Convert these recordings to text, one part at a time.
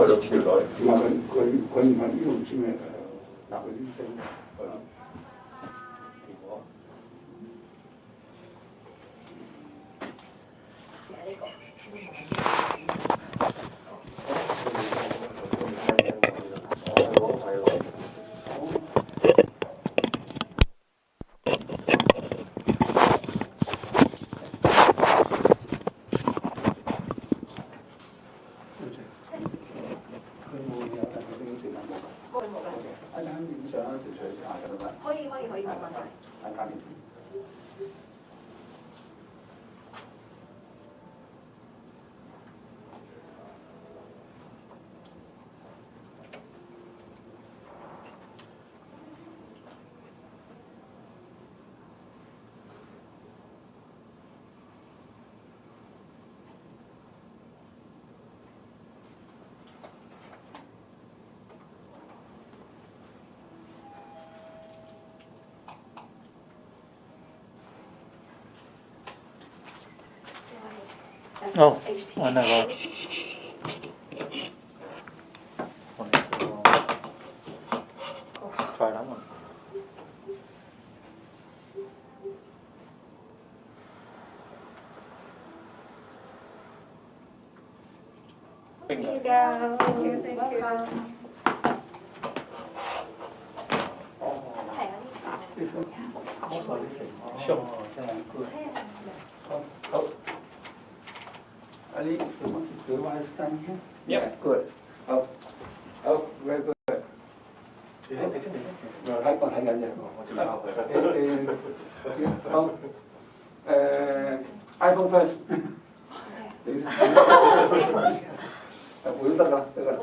度跳落嚟。唔係佢唔係呢度唔知咩嗱佢啲聲結果。可以冇問題。Oh, I know that. Try that one. Bingo. Thank you. Thank you. Sure. Ali, do you want to stand here? Yeah. Good. Very good. 我睇緊啫，我照抄佢。好，iPhone first。會都得㗎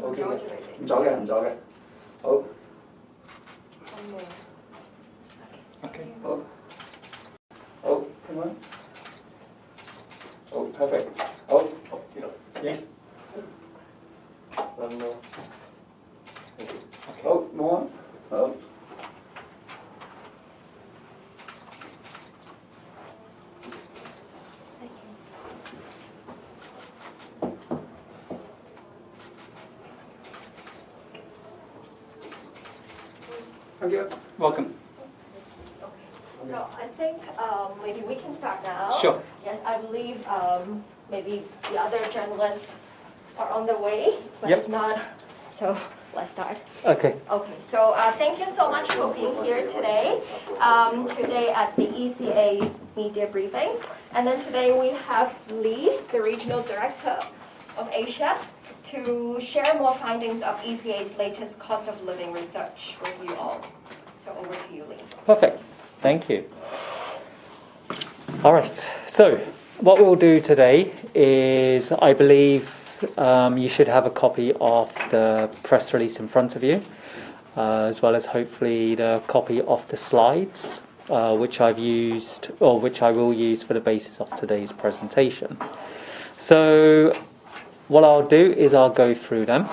，OK 嘅，唔阻嘅，好。OK。好，聽唔聽？好 ，perfect。好，呢度。Yes。One more。好，冇啊，好。Thank you. Welcome. So I think maybe we can start now. Sure. Yes, I believe maybe the other journalists are on the way, but Yep. if not, so let's start. Okay. Okay, so thank you so much for being here today. Today at the ECA's media briefing. And then today we have Lee, the Regional Director of Asia, to share more findings of ECA's latest cost of living research with you all. So over to you, Lee. Perfect. Thank you. All right. So what we'll do today is, I believe you should have a copy of the press release in front of you, as well as hopefully the copy of the slides, which I've used, or which I will use for the basis of today's presentation. So what I'll do is I'll go through them.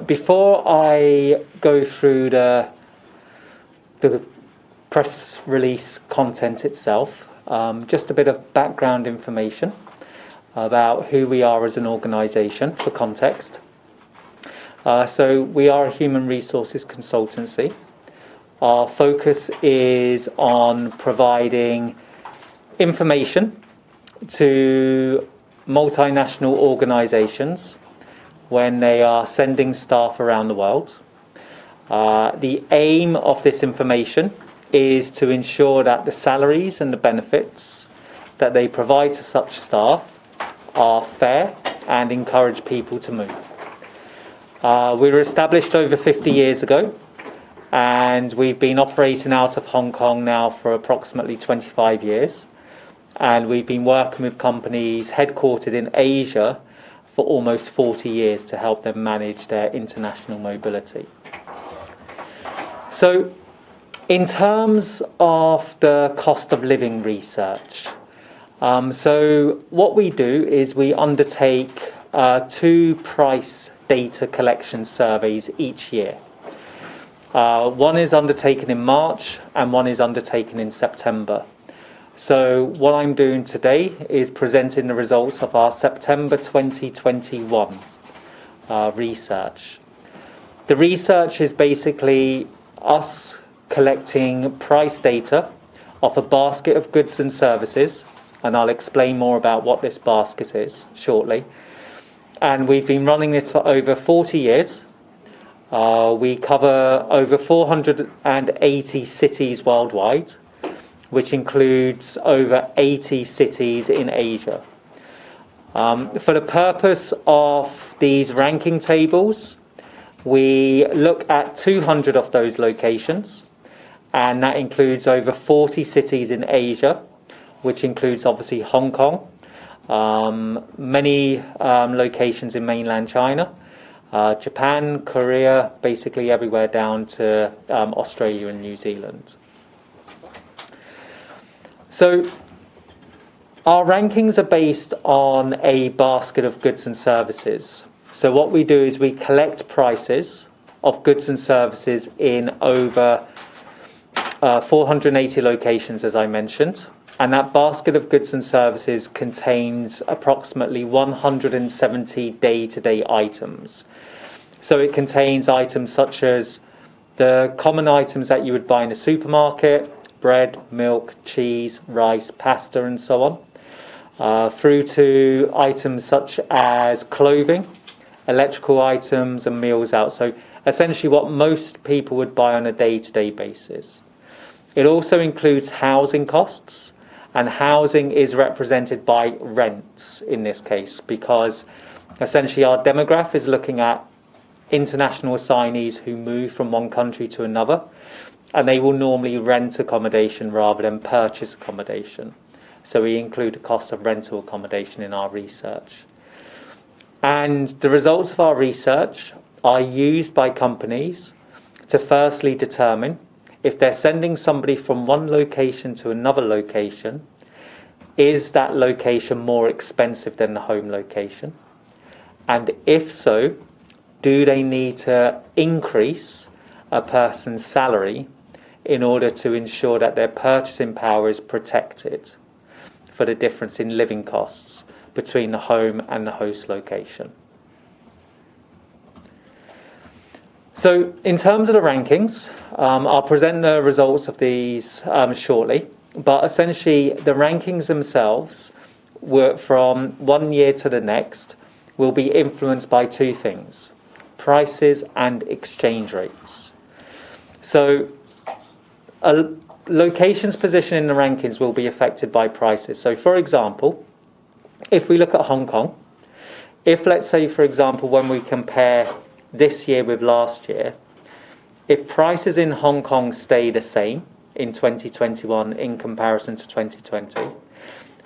Before I go through the press release content itself, just a bit of background information about who we are as an organisation for context. So we are a human resources consultancy. Our focus is on providing information to multinational organisations when they are sending staff around the world. The aim of this information is to ensure that the salaries and the benefits that they provide to such staff are fair and encourage people to move. We were established over 50 years ago, and we've been operating out of Hong Kong now for approximately 25 years. And we've been working with companies headquartered in Asia for almost 40 years to help them manage their international mobility. So, in terms of the cost of living research, so what we do is we undertake 2 price data collection surveys each year. One is undertaken in March and one is undertaken in September. So what I'm doing today is presenting the results of our September 2021 research. The research is basically us collecting price data of a basket of goods and services, and I'll explain more about what this basket is shortly. And we've been running this for over 40 years. We cover over 480 cities worldwide, which includes over 80 cities in Asia. For the purpose of these ranking tables, we look at 200 of those locations, and that includes over 40 cities in Asia, which includes obviously Hong Kong, many locations in mainland China, Japan, Korea, basically everywhere down to Australia and New Zealand. So our rankings are based on a basket of goods and services. So what we do is we collect prices of goods and services in over 480 locations, as I mentioned. And that basket of goods and services contains approximately 170 day-to-day items. So it contains items such as the common items that you would buy in a supermarket: bread, milk, cheese, rice, pasta, and so on, through to items such as clothing, electrical items, and meals out. So essentially what most people would buy on a day-to-day basis. It also includes housing costs, and housing is represented by rents in this case, because essentially our demograph is looking at international assignees who move from one country to another, and they will normally rent accommodation rather than purchase accommodation. So we include the cost of rental accommodation in our research. And the results of our research are used by companies to firstly determine if they're sending somebody from one location to another location, is that location more expensive than the home location? And if so, do they need to increase a person's salary in order to ensure that their purchasing power is protected for the difference in living costs between the home and the host location? So in terms of the rankings, I'll present the results of these shortly, but essentially the rankings themselves were from one year to the next will be influenced by two things: prices and exchange rates. So a location's position in the rankings will be affected by prices. So for example, if we look at Hong Kong, if let's say for example when we compare this year with last year, if prices in Hong Kong stay the same in 2021 in comparison to 2020,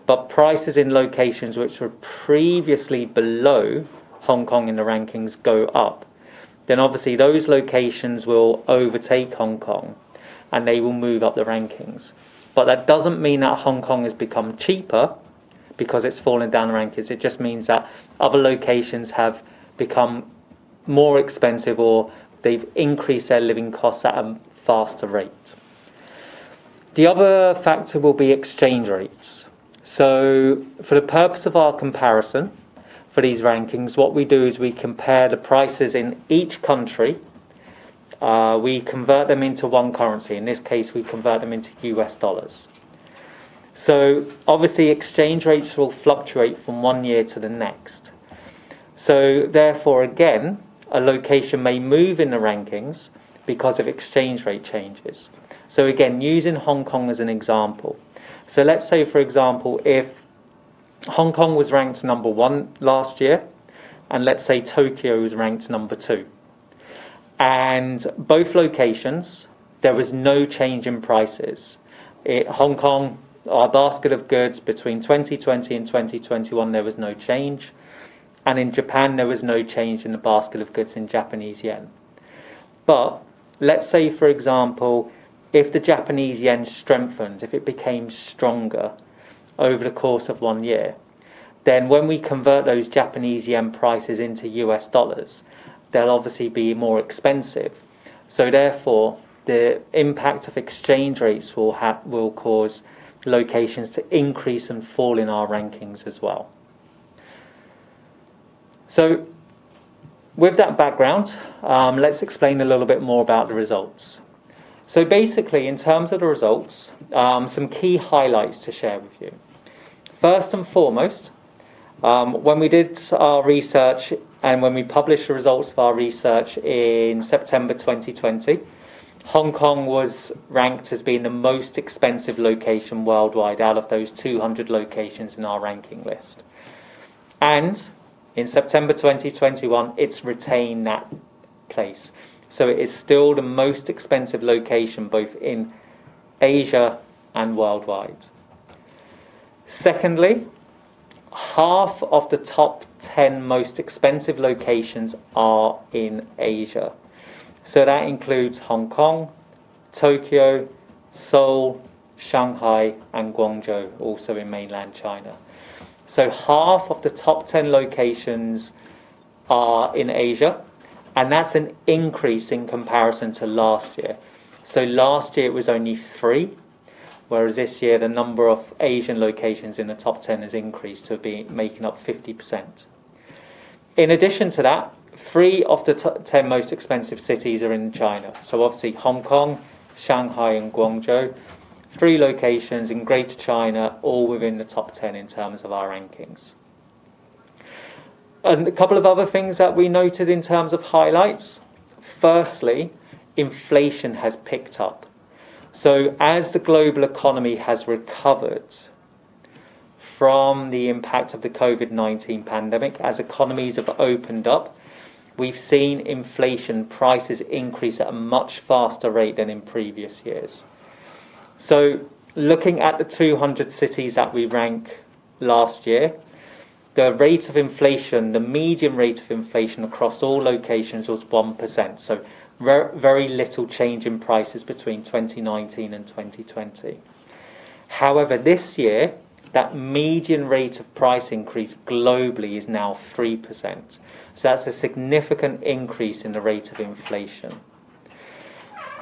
but prices in locations which were previously below Hong Kong in the rankings go up, then obviously those locations will overtake Hong Kong and they will move up the rankings. But that doesn't mean that Hong Kong has become cheaper because it's fallen down the rankings. It just means that other locations have become more expensive, or they've increased their living costs at a faster rate. The other factor will be exchange rates. So for the purpose of our comparison for these rankings, what we do is we compare the prices in each country. We convert them into one currency. In this case, we convert them into US dollars. So obviously exchange rates will fluctuate from one year to the next. So therefore, again, a location may move in the rankings because of exchange rate changes. So again, using Hong Kong as an example. So let's say, for example, if Hong Kong was ranked number 1 last year, and let's say Tokyo was ranked number 2. And both locations, there was no change in prices. Hong Kong, our basket of goods between 2020 and 2021, there was no change. And in Japan, there was no change in the basket of goods in Japanese yen. But let's say, for example, if the Japanese yen strengthened, if it became stronger over the course of 1 year, then when we convert those Japanese yen prices into US dollars, they'll obviously be more expensive. So therefore, the impact of exchange rates will cause locations to increase and fall in our rankings as well. So with that background, let's explain a little bit more about the results. So basically, in terms of the results, some key highlights to share with you. First and foremost, when we did our research and when we published the results of our research in September 2020, Hong Kong was ranked as being the most expensive location worldwide out of those 200 locations in our ranking list. And in September 2021, it's retained that place. So it is still the most expensive location both in Asia and worldwide. Secondly, half of the top 10 most expensive locations are in Asia. So that includes Hong Kong, Tokyo, Seoul, Shanghai, and Guangzhou, also in mainland China. So half of the top 10 locations are in Asia, and that's an increase in comparison to last year. So last year it was only 3, whereas this year the number of Asian locations in the top 10 has increased to be making up 50%. In addition to that, 3 of the 10 most expensive cities are in China. So obviously Hong Kong, Shanghai and Guangzhou, 3 locations in Greater China, all within the top 10 in terms of our rankings. And a couple of other things that we noted in terms of highlights. Firstly, inflation has picked up. So as the global economy has recovered from the impact of the COVID-19 pandemic, as economies have opened up, we've seen inflation prices increase at a much faster rate than in previous years. So looking at the 200 cities that we rank last year, the rate of inflation, the median rate of inflation across all locations was 1%. So very little change in prices between 2019 and 2020. However, this year, that median rate of price increase globally is now 3%. So that's a significant increase in the rate of inflation.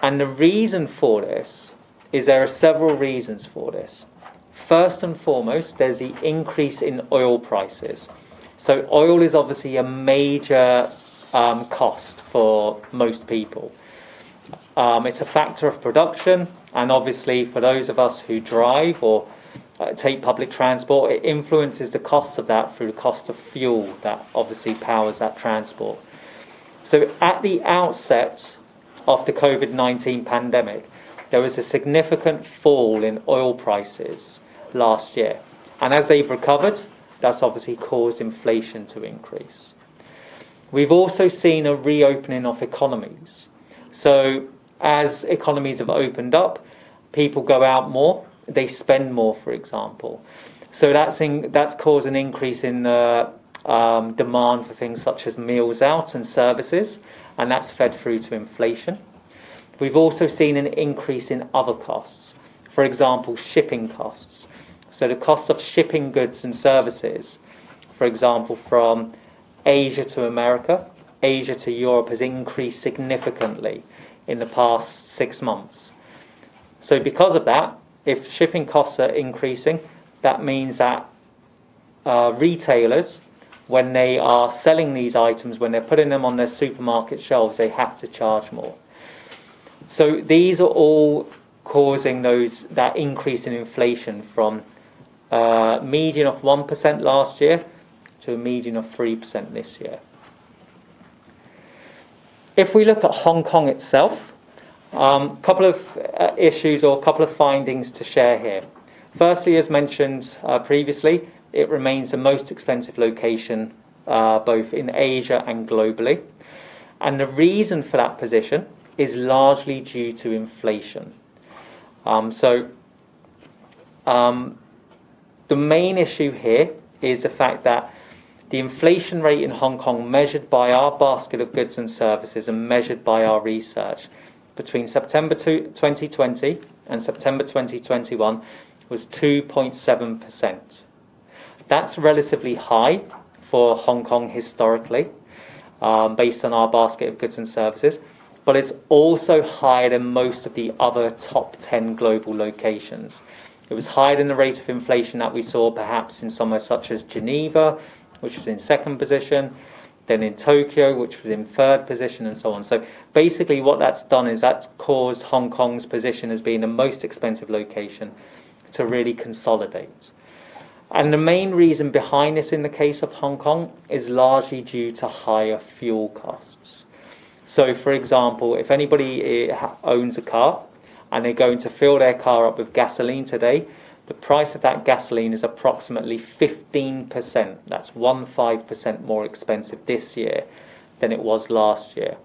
And the reason for this is there are several reasons for this. First and foremost, there's the increase in oil prices. So oil is obviously a major cost for most people. It's a factor of production, and obviously for those of us who drive or take public transport, it influences the cost of that through the cost of fuel that obviously powers that transport. So at the outset of the COVID-19 pandemic, there was a significant fall in oil prices last year. And as they've recovered, that's obviously caused inflation to increase. We've also seen a reopening of economies. So as economies have opened up, people go out more, they spend more, for example. So that's caused an increase in demand for things such as meals out and services, and that's fed through to inflation. We've also seen an increase in other costs. For example, shipping costs. So the cost of shipping goods and services, for example, from Asia to America, Asia to Europe, has increased significantly in the past 6 months. So because of that, if shipping costs are increasing, that means that retailers, when they are selling these items, when they're putting them on their supermarket shelves, they have to charge more. So these are all causing that increase in inflation from a median of 1% last year to a median of 3% this year. If we look at Hong Kong itself, a couple of issues or a couple of findings to share here. Firstly, as mentioned previously, it remains the most expensive location both in Asia and globally. And the reason for that position is largely due to inflation. The main issue here is the fact that the inflation rate in Hong Kong, measured by our basket of goods and services and measured by our research, between September 2020 and September 2021 was 2.7%. That's relatively high for Hong Kong historically, based on our basket of goods and services, but it's also higher than most of the other top 10 global locations. It was higher than the rate of inflation that we saw perhaps in somewhere such as Geneva, which was in second position, then in Tokyo, which was in third position, and so on. So basically what that's done is that's caused Hong Kong's position as being the most expensive location to really consolidate. And the main reason behind this in the case of Hong Kong is largely due to higher fuel costs. So for example, if anybody owns a car and they're going to fill their car up with gasoline today, the price of that gasoline is approximately 15%, that's 15% more expensive this year than it was last year.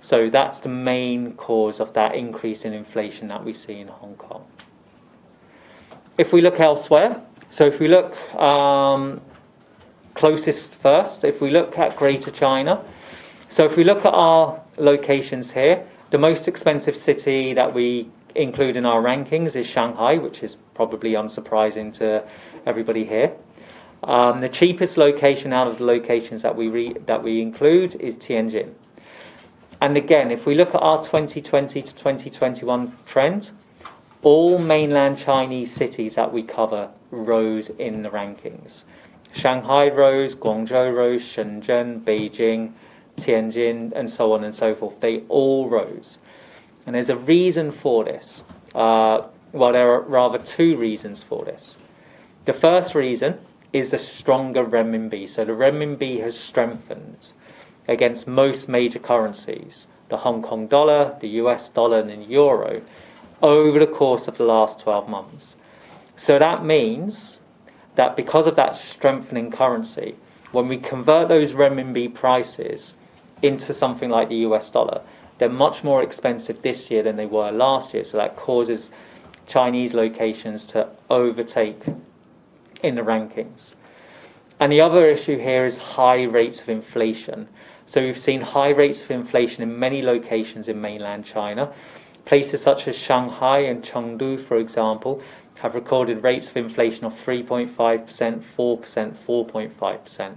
So that's the main cause of that increase in inflation that we see in Hong Kong. If we look elsewhere, so if we look closest first, if we look at Greater China, so if we look at our locations here, the most expensive city that we include in our rankings is Shanghai, which is probably unsurprising to everybody here. The cheapest location out of the locations that we include is Tianjin. And again, if we look at our 2020 to 2021 trends, all mainland Chinese cities that we cover rose in the rankings. Shanghai rose, Guangzhou rose, Shenzhen, Beijing, Tianjin, and so on and so forth. They all rose. And there's a reason for this. Well, there are rather two reasons for this. The first reason is the stronger Renminbi. So the Renminbi has strengthened against most major currencies, the Hong Kong dollar, the US dollar, and the euro, over the course of the last 12 months. So that means that because of that strengthening currency, when we convert those Renminbi prices into something like the US dollar, they're much more expensive this year than they were last year. So that causes Chinese locations to overtake in the rankings. And the other issue here is high rates of inflation. So we've seen high rates of inflation in many locations in mainland China. Places such as Shanghai and Chengdu, for example, have recorded rates of inflation of 3.5%, 4%, 4.5%.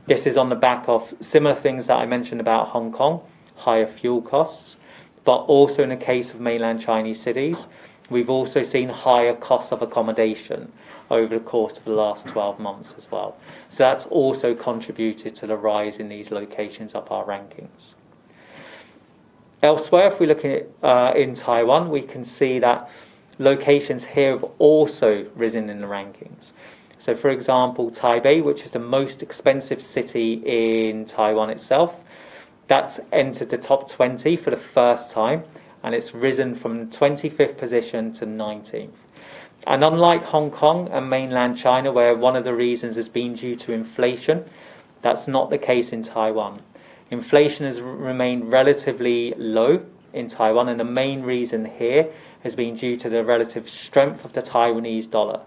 This is on the back of similar things that I mentioned about Hong Kong, higher fuel costs, but also in the case of mainland Chinese cities, we've also seen higher costs of accommodation over the course of the last 12 months as well. So that's also contributed to the rise in these locations up our rankings. Elsewhere, if we look at in Taiwan, we can see that locations here have also risen in the rankings. So for example, Taipei, which is the most expensive city in Taiwan itself, that's entered the top 20 for the first time, and it's risen from 25th position to 19th. And unlike Hong Kong and mainland China, where one of the reasons has been due to inflation, that's not the case in Taiwan. Inflation has remained relatively low in Taiwan, and the main reason here has been due to the relative strength of the Taiwanese dollar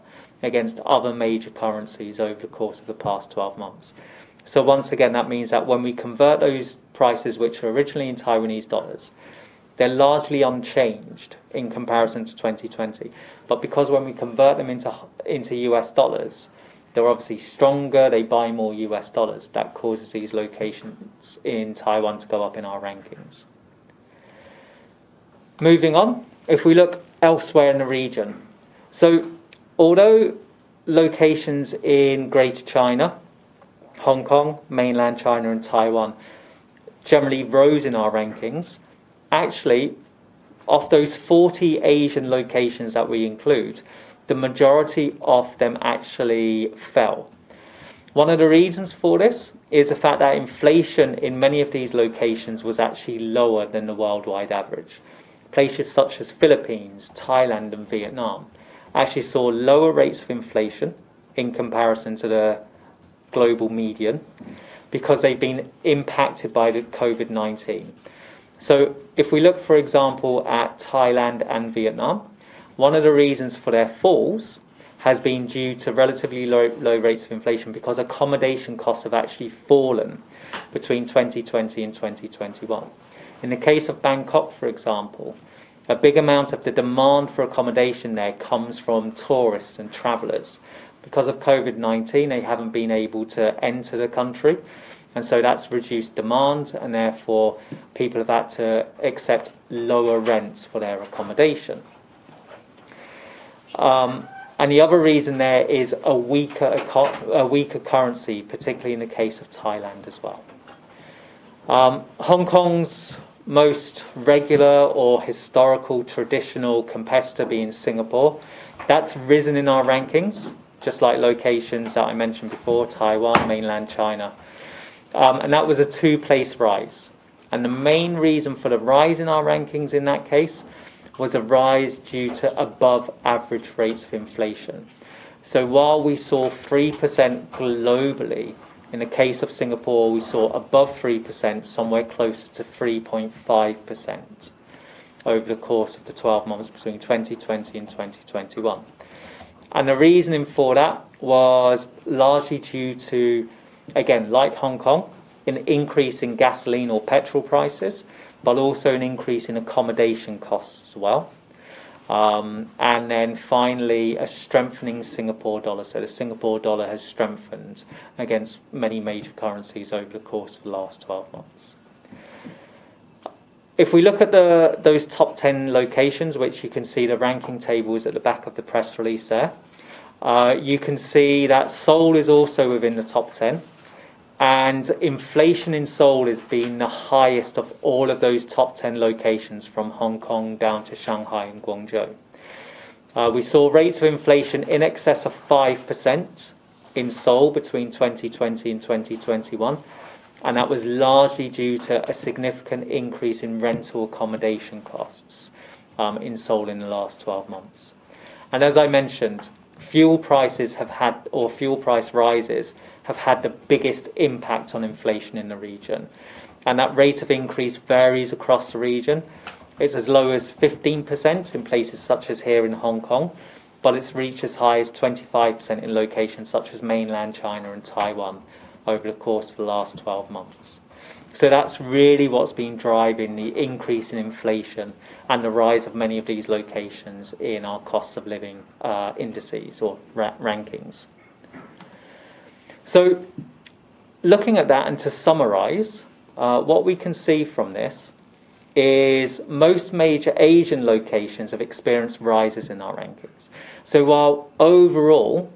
against other major currencies over the course of the past 12 months. So once again, that means that when we convert those prices which are originally in Taiwanese dollars, they're largely unchanged in comparison to 2020. But because when we convert them into US dollars, they're obviously stronger, they buy more US dollars. That causes these locations in Taiwan to go up in our rankings. Moving on, if we look elsewhere in the region. So although locations in Greater China, Hong Kong, mainland China and Taiwan generally rose in our rankings, actually, of those 40 Asian locations that we include, the majority of them actually fell. One of the reasons for this is the fact that inflation in many of these locations was actually lower than the worldwide average. Places such as Philippines, Thailand and Vietnam actually saw lower rates of inflation in comparison to the global median because they've been impacted by the COVID-19. So if we look, for example, at Thailand and Vietnam, one of the reasons for their falls has been due to relatively low rates of inflation because accommodation costs have actually fallen between 2020 and 2021. In the case of Bangkok, for example, a big amount of the demand for accommodation there comes from tourists and travellers. Because of COVID-19, they haven't been able to enter the country, and so that's reduced demand, and therefore people have had to accept lower rents for their accommodation. And the other reason there is a weaker currency, particularly in the case of Thailand as well. Hong Kong's most regular or historical traditional competitor being Singapore, that's risen in our rankings, just like locations that I mentioned before, Taiwan, mainland China. And that was a 2-place rise. And the main reason for the rise in our rankings in that case was a rise due to above average rates of inflation. So while we saw 3% globally, in the case of Singapore we saw above 3%, somewhere closer to 3.5% over the course of the 12 months between 2020 and 2021. And the reasoning for that was largely due to, again, like Hong Kong, an increase in gasoline or petrol prices, but also an increase in accommodation costs as well. And then finally, a strengthening Singapore dollar. So the Singapore dollar has strengthened against many major currencies over the course of the last 12 months. If we look at those top 10 locations, which you can see the ranking tables at the back of the press release there, you can see that Seoul is also within the top 10. And inflation in Seoul has been the highest of all of those top 10 locations, from Hong Kong down to Shanghai and Guangzhou. We saw rates of inflation in excess of 5% in Seoul between 2020 and 2021, and that was largely due to a significant increase in rental accommodation costs in Seoul in the last 12 months. And as I mentioned, fuel price rises have had the biggest impact on inflation in the region. And that rate of increase varies across the region. It's as low as 15% in places such as here in Hong Kong, but it's reached as high as 25% in locations such as mainland China and Taiwan over the course of the last 12 months. So that's really what's been driving the increase in inflation and the rise of many of these locations in our cost of living indices or rankings. So looking at that, and to summarize, what we can see from this is most major Asian locations have experienced rises in our rankings. So while overall,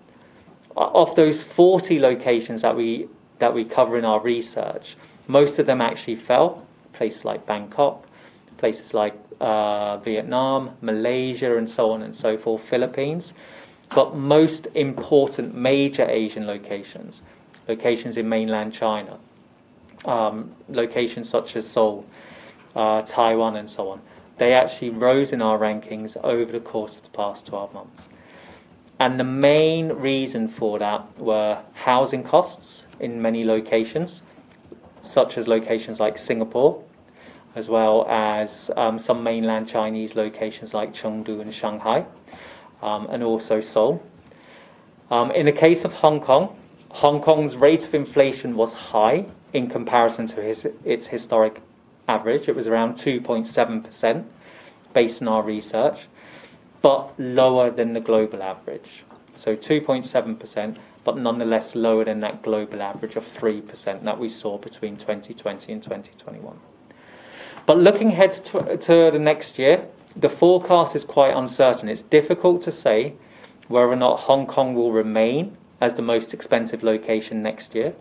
of those 40 locations that we cover in our research, most of them actually fell. Places like Bangkok, places like Vietnam, Malaysia, and so on and so forth, Philippines. But most important major Asian locations in mainland China, locations such as Seoul, Taiwan and so on, they actually rose in our rankings over the course of the past 12 months. And the main reason for that were housing costs in many locations, such as locations like Singapore, as well as some mainland Chinese locations like Chengdu and Shanghai. And also Seoul. In the case of Hong Kong, Hong Kong's rate of inflation was high in comparison to its historic average. It was around 2.7% based on our research, but lower than the global average. So 2.7%, but nonetheless lower than that global average of 3% that we saw between 2020 and 2021. But looking ahead to the next year, the forecast is quite uncertain. It's difficult to say whether or not Hong Kong will remain as the most expensive location next year,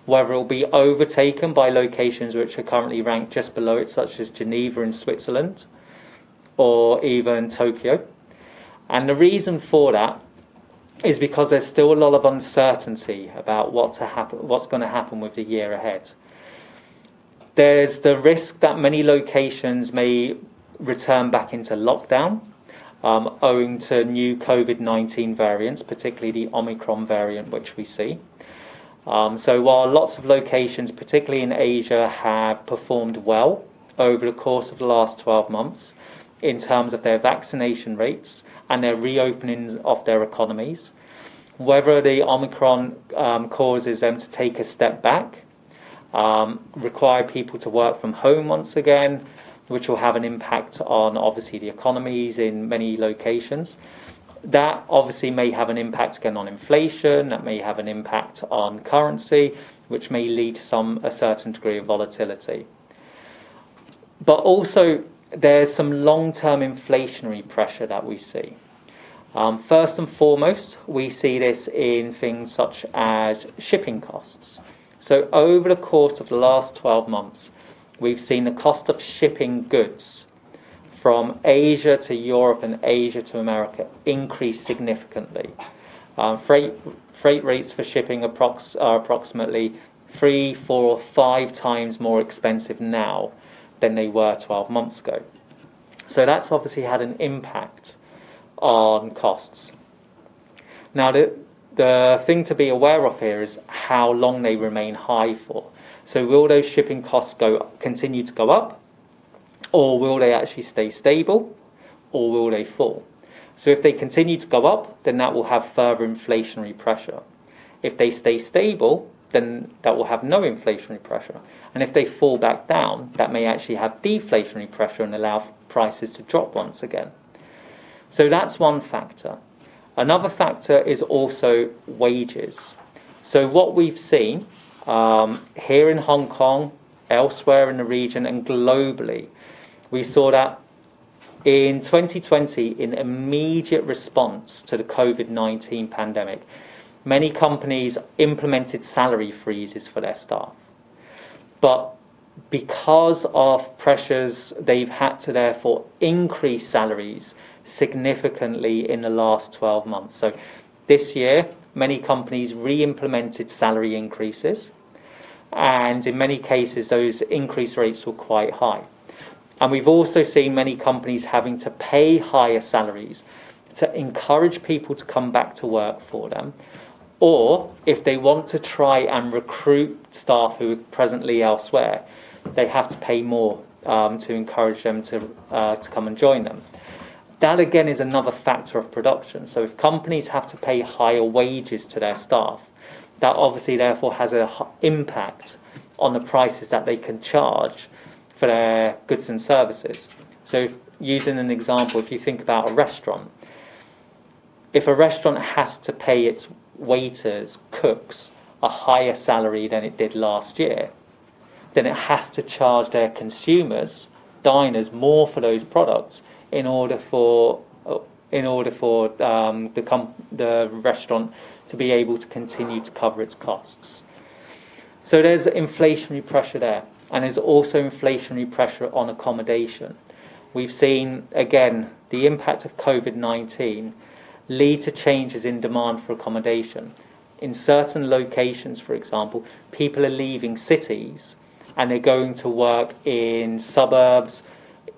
whether it will be overtaken by locations which are currently ranked just below it, such as Geneva in Switzerland, or even Tokyo. And the reason for that is because there's still a lot of uncertainty about what's going to happen with the year ahead. There's the risk that many locations may return back into lockdown owing to new COVID-19 variants, particularly the Omicron variant which we see. So while lots of locations, particularly in Asia, have performed well over the course of the last 12 months in terms of their vaccination rates and their reopening of their economies, whether the Omicron causes them to take a step back, require people to work from home once again, which will have an impact on obviously the economies in many locations. That obviously may have an impact again on inflation, that may have an impact on currency, which may lead to a certain degree of volatility. But also there's some long-term inflationary pressure that we see. First and foremost, we see this in things such as shipping costs. So over the course of the last 12 months, we've seen the cost of shipping goods from Asia to Europe and Asia to America increase significantly. Freight rates for shipping are approximately 3, 4, 5 times more expensive now than they were 12 months ago. So that's obviously had an impact on costs. Now the thing to be aware of here is how long they remain high for. So will those shipping costs continue to go up, or will they actually stay stable, or will they fall? So if they continue to go up, then that will have further inflationary pressure. If they stay stable, then that will have no inflationary pressure. And if they fall back down, that may actually have deflationary pressure and allow prices to drop once again. So that's one factor. Another factor is also wages. So what we've seen here in Hong Kong, elsewhere in the region and globally, we saw that in 2020, in immediate response to the COVID-19 pandemic, many companies implemented salary freezes for their staff. But because of pressures, they've had to therefore increase salaries significantly in the last 12 months. So this year, many companies re-implemented salary increases, and in many cases, those increase rates were quite high. And we've also seen many companies having to pay higher salaries to encourage people to come back to work for them, or if they want to try and recruit staff who are presently elsewhere, they have to pay more to encourage them to come and join them. That again is another factor of production. So if companies have to pay higher wages to their staff, that obviously therefore has an impact on the prices that they can charge for their goods and services. So using an example, if you think about a restaurant, if a restaurant has to pay its waiters, cooks, a higher salary than it did last year, then it has to charge their consumers, diners, more for those products in order for the restaurant to be able to continue to cover its costs. So there's inflationary pressure there, and there's also inflationary pressure on accommodation. We've seen, again, the impact of COVID-19 lead to changes in demand for accommodation. In certain locations, for example, people are leaving cities and they're going to work in suburbs,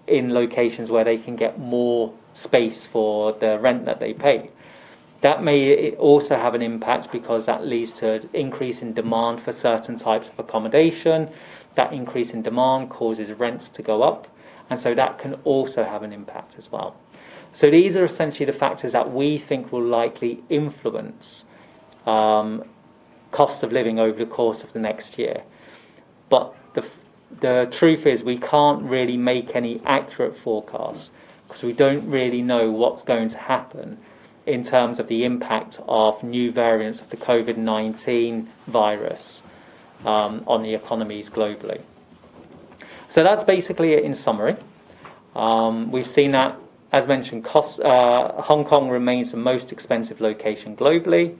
in locations where they can get more space for the rent that they pay. That may also have an impact because that leads to an increase in demand for certain types of accommodation. That increase in demand causes rents to go up, and so that can also have an impact as well. So these are essentially the factors that we think will likely influence cost of living over the course of the next year. But the truth is we can't really make any accurate forecasts because we don't really know what's going to happen in terms of the impact of new variants of the COVID-19 virus on the economies globally. So that's basically it in summary. We've seen that, as mentioned, Hong Kong remains the most expensive location globally.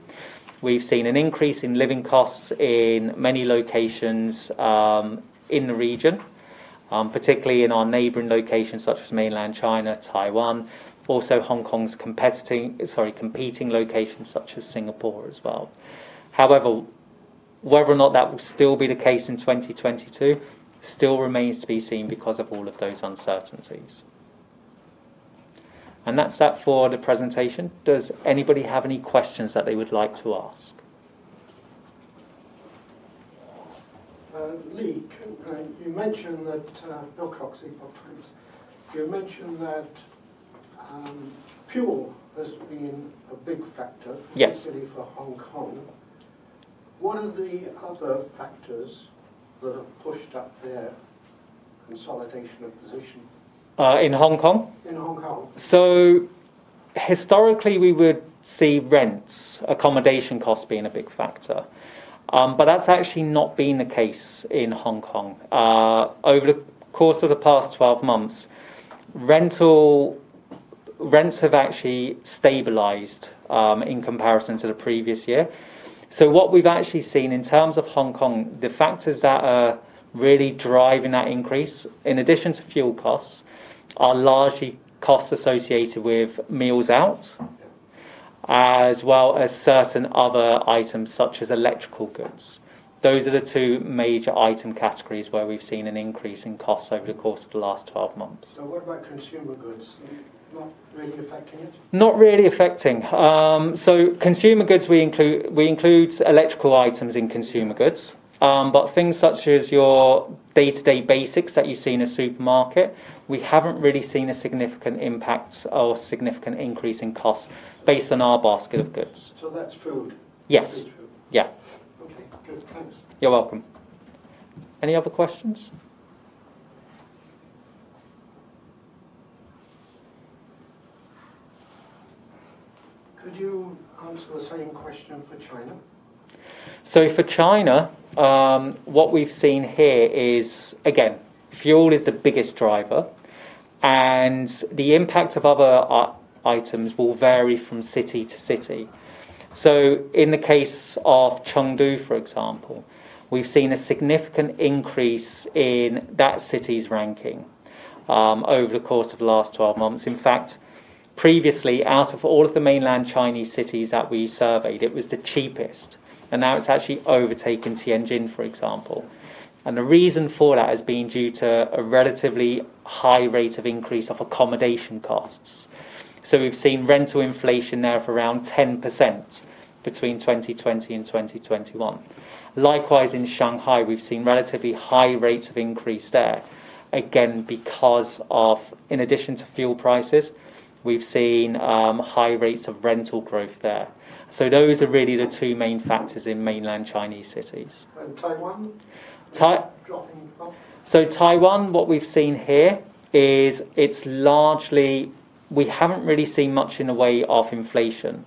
We've seen an increase in living costs in many locations in the region, particularly in our neighbouring locations such as mainland China, Taiwan, also Hong Kong's competing locations such as Singapore as well. However, whether or not that will still be the case in 2022 still remains to be seen because of all of those uncertainties. And that's that for the presentation. Does anybody have any questions that they would like to ask? Lee, you mentioned that, Bill Cox, Epoch Times, you mentioned that fuel has been a big factor, particularly for Hong Kong. What are the other factors that have pushed up their consolidation of position? In Hong Kong? In Hong Kong. So historically we would see rents, accommodation costs being a big factor. But that's actually not been the case in Hong Kong. Over the course of the past 12 months, rental rents have actually stabilised in comparison to the previous year. So what we've actually seen in terms of Hong Kong, the factors that are really driving that increase, in addition to fuel costs, are largely costs associated with meals out, as well as certain other items such as electrical goods. Those are the two major item categories where we've seen an increase in costs over the course of the last 12 months. So what about consumer goods? Not really affecting it? Not really affecting. So consumer goods, we include electrical items in consumer goods, but things such as your day-to-day basics that you see in a supermarket, we haven't really seen a significant impact or significant increase in costs based on our basket of goods. So that's food? Yes. Food. Yeah. Okay, good, thanks. You're welcome. Any other questions? Could you answer the same question for China? So for China, what we've seen here is, again, fuel is the biggest driver, and the impact of other items will vary from city to city. So in the case of Chengdu, for example, we've seen a significant increase in that city's ranking over the course of the last 12 months. In fact, previously, out of all of the mainland Chinese cities that we surveyed, it was the cheapest. And now it's actually overtaken Tianjin, for example. And the reason for that has been due to a relatively high rate of increase of accommodation costs. So we've seen rental inflation there of around 10% between 2020 and 2021. Likewise, in Shanghai, we've seen relatively high rates of increase there. Again, because of, in addition to fuel prices, we've seen high rates of rental growth there. So those are really the two main factors in mainland Chinese cities. And Taiwan? Dropping off? So Taiwan, what we've seen here is it's largely, we haven't really seen much in the way of inflation.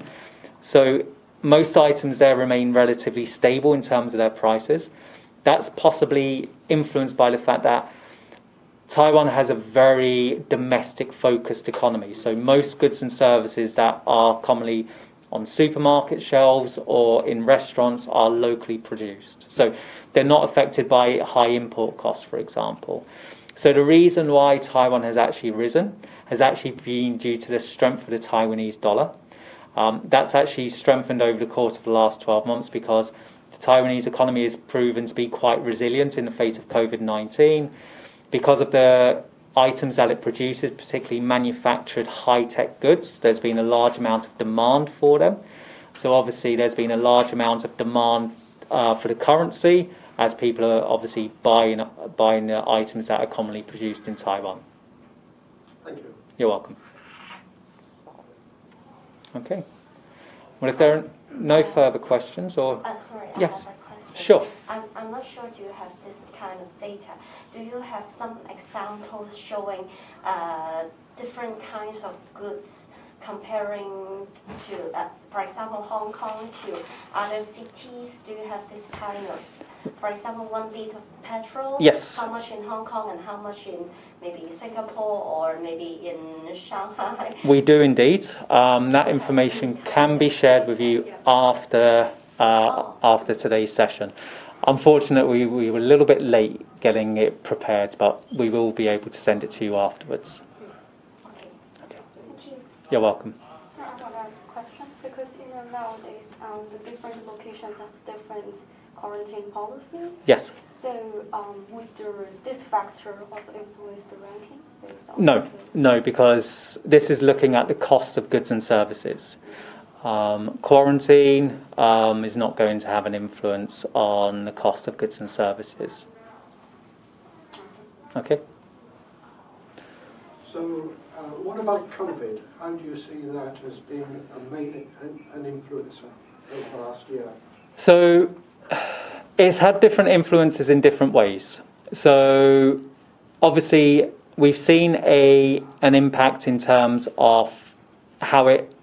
So most items there remain relatively stable in terms of their prices. That's possibly influenced by the fact that Taiwan has a very domestic-focused economy. So most goods and services that are commonly on supermarket shelves or in restaurants are locally produced. So they're not affected by high import costs, for example. So the reason why Taiwan has actually risen has actually been due to the strength of the Taiwanese dollar. That's actually strengthened over the course of the last 12 months because the Taiwanese economy has proven to be quite resilient in the face of COVID-19. Because of the items that it produces, particularly manufactured high-tech goods, there's been a large amount of demand for them. So obviously there's been a large amount of demand for the currency as people are obviously buying the items that are commonly produced in Taiwan. Thank you. You're welcome. Okay. Well, if there are no further questions or... Sorry, yes. I have a question. Sure. I'm not sure, do you have this kind of data? Do you have some examples showing different kinds of goods comparing to, for example, Hong Kong to other cities? Do you have this kind of, for example, 1 liter of petrol? Yes. How much in Hong Kong and how much in maybe Singapore or maybe in Shanghai? We do indeed. That information can be shared with you after today's session. Unfortunately, we were a little bit late getting it prepared, but we will be able to send it to you afterwards. Okay. Thank you. You're welcome. I want to ask a question because nowadays the different locations have different quarantine policy. Yes. So would this factor also influence the ranking based on No, because this is looking at the cost of goods and services. Quarantine is not going to have an influence on the cost of goods and services. Okay. So what about COVID? How do you see that as being an influencer over the last year? So it's had different influences in different ways. So obviously we've seen an impact in terms of how it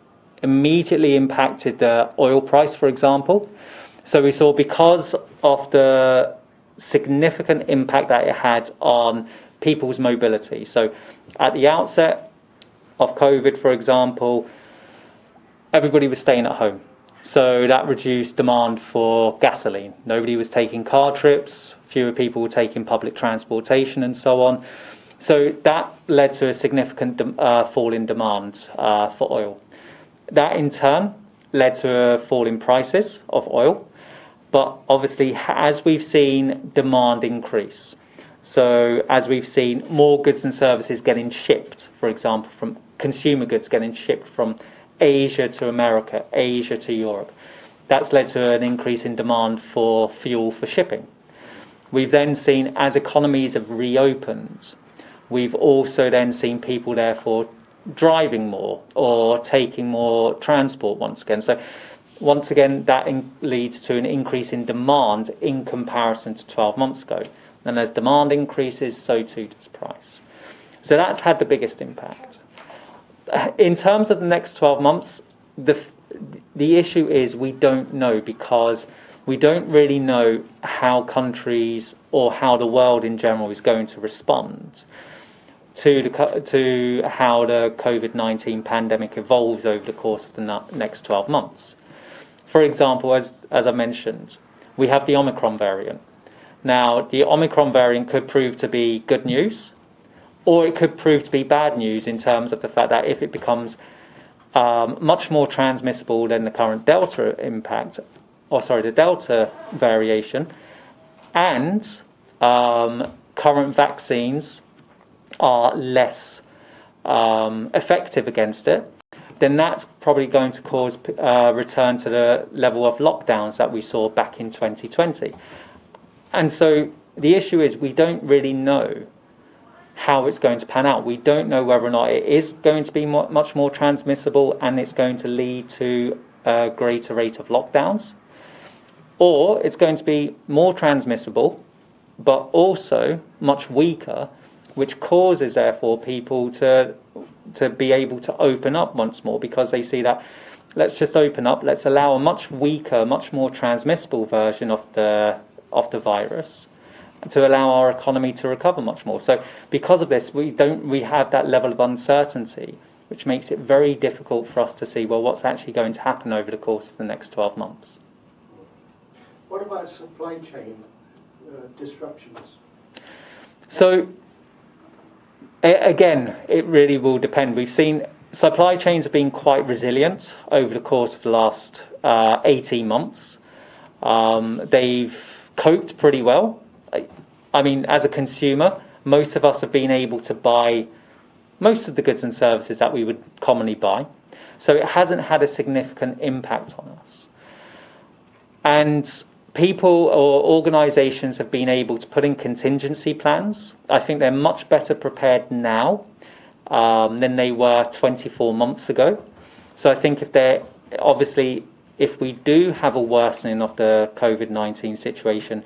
immediately impacted the oil price, for example. So we saw, because of the significant impact that it had on people's mobility. So at the outset, of COVID, for example, everybody was staying at home. So that reduced demand for gasoline. Nobody was taking car trips, fewer people were taking public transportation and so on. So that led to a significant fall in demand for oil. That in turn led to a fall in prices of oil. But obviously, as we've seen demand increase, so as we've seen more goods and services getting shipped, for example, from consumer goods getting shipped from Asia to America, Asia to Europe, that's led to an increase in demand for fuel for shipping. We've then seen, as economies have reopened, we've also then seen people therefore driving more or taking more transport once again. So once again, that leads to an increase in demand in comparison to 12 months ago. And as demand increases, so too does price. So that's had the biggest impact. In terms of the next 12 months, the issue is we don't know, because we don't really know how countries or how the world in general is going to respond to how the COVID-19 pandemic evolves over the course of the next 12 months. For example, as I mentioned, we have the Omicron variant. Now, the Omicron variant could prove to be good news, or it could prove to be bad news in terms of the fact that if it becomes much more transmissible than the current Delta the Delta variation, and current vaccines are less effective against it, then that's probably going to cause a return to the level of lockdowns that we saw back in 2020. And so the issue is we don't really know how it's going to pan out. We don't know whether or not it is going to be much more transmissible and it's going to lead to a greater rate of lockdowns, or it's going to be more transmissible but also much weaker, which causes therefore people to be able to open up once more, because they see that let's just open up, let's allow a much weaker, much more transmissible version of the virus to allow our economy to recover much more. So because of this, we have that level of uncertainty, which makes it very difficult for us to see, well, what's actually going to happen over the course of the next 12 months. What about supply chain disruptions? So again, it really will depend. We've seen supply chains have been quite resilient over the course of the last 18 months. They've coped pretty well. I mean, as a consumer, most of us have been able to buy most of the goods and services that we would commonly buy. So it hasn't had a significant impact on us. And people or organisations have been able to put in contingency plans. I think they're much better prepared now than they were 24 months ago. So I think if we do have a worsening of the COVID-19 situation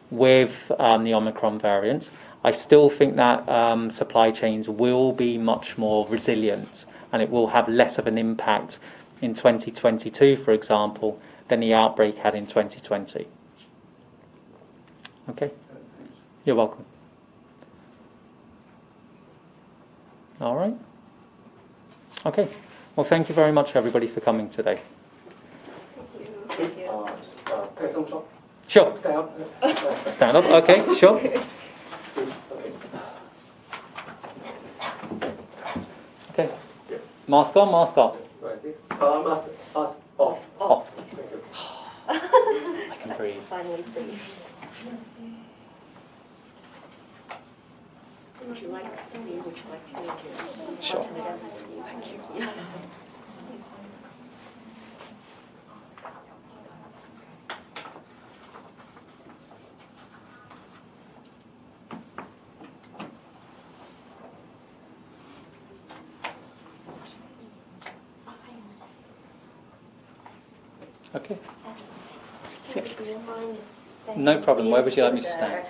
with the Omicron variant, I still think that supply chains will be much more resilient, and it will have less of an impact in 2022, for example, than the outbreak had in 2020. Okay? You're welcome. All right? Okay. Well, thank you very much, everybody, for coming today. Sure. Stand up. Stand up, okay, sure. Okay. Mask on, mask off. Mask off. Off. Thank you. I can breathe. Finally free. Would you like to Sure. Thank you. Okay. Do you mind staying No problem. Where would you like me to stand?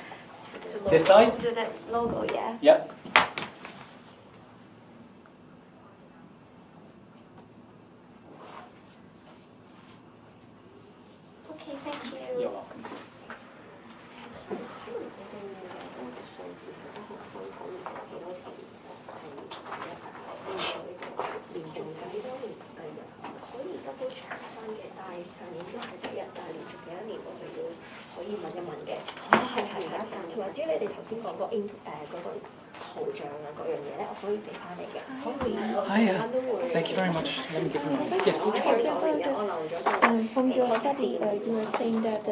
This side? To the logo, yeah. Yep. Okay, thank you. You're welcome. 以問一問嘅。係，同埋至於你哋頭先講個嗰個圖像啊嗰樣嘢咧，我可以俾翻你嘅。可唔可以？我都會。Thank you very much. Let me give you. Yes. From your study, you were saying that